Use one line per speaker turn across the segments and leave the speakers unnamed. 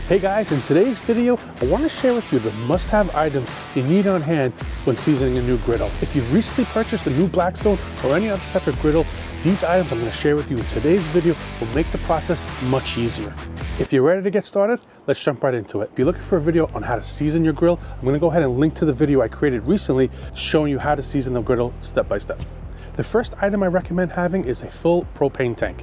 Hey guys, in today's video, I want to share with you the must-have items you need on hand when seasoning a new griddle. If you've recently purchased a new Blackstone or any other type of griddle, these items I'm going to share with you in today's video will make the process much easier. If you're ready to get started, let's jump right into it. If you're looking for a video on how to season your grill, I'm going to go ahead and link to the video I created recently showing you how to season the griddle step by step. The first item I recommend having is a full propane tank.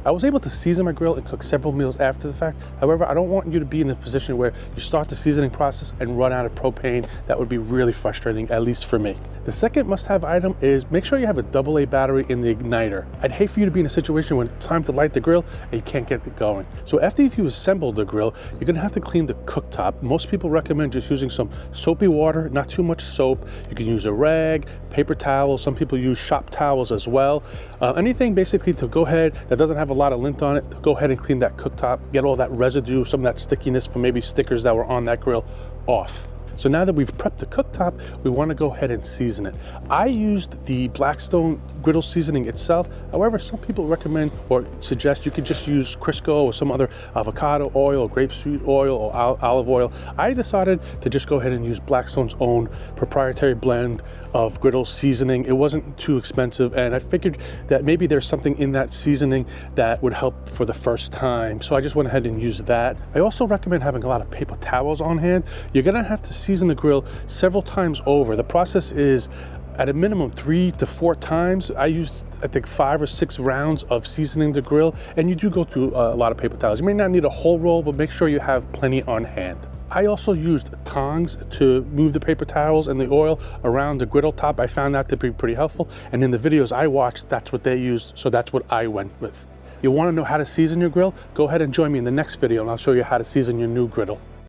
I was able to season my grill and cook several meals after the fact. However, I don't want you to be in a position where you start the seasoning process and run out of propane. That would be really frustrating, at least for me. The second must-have item is make sure you have a AA battery in the igniter. I'd hate for you to be in a situation when it's time to light the grill and you can't get it going. So after you assemble the grill, you're gonna have to clean the cooktop. Most people recommend just using some soapy water, not too much soap. You can use a rag, paper towel. Some people use shop towels as well. Anything basically to go ahead that doesn't have a lot of lint on it, go ahead and clean that cooktop, get all that residue, some of that stickiness from maybe stickers that were on that grill off. So now that we've prepped the cooktop, we want to go ahead and season it. I used the Blackstone Griddle seasoning itself. However, some people recommend or suggest you could just use Crisco or some other avocado oil or grapeseed oil or olive oil. I decided to just go ahead and use Blackstone's own proprietary blend of griddle seasoning. It wasn't too expensive, and I figured that maybe there's something in that seasoning that would help for the first time. So I just went ahead and used that. I also recommend having a lot of paper towels on hand. You're gonna have to season the grill several times over. The process is at a minimum 3 to 4 times. I used, I think, 5 or 6 rounds of seasoning the grill, and you do go through a lot of paper towels. You may not need a whole roll, but make sure you have plenty on hand. I also used tongs to move the paper towels and the oil around the griddle top. I found that to be pretty helpful, and in the videos I watched, that's what they used, so that's what I went with. You want to know how to season your grill? Go ahead and join me in the next video, and I'll show you how to season your new griddle.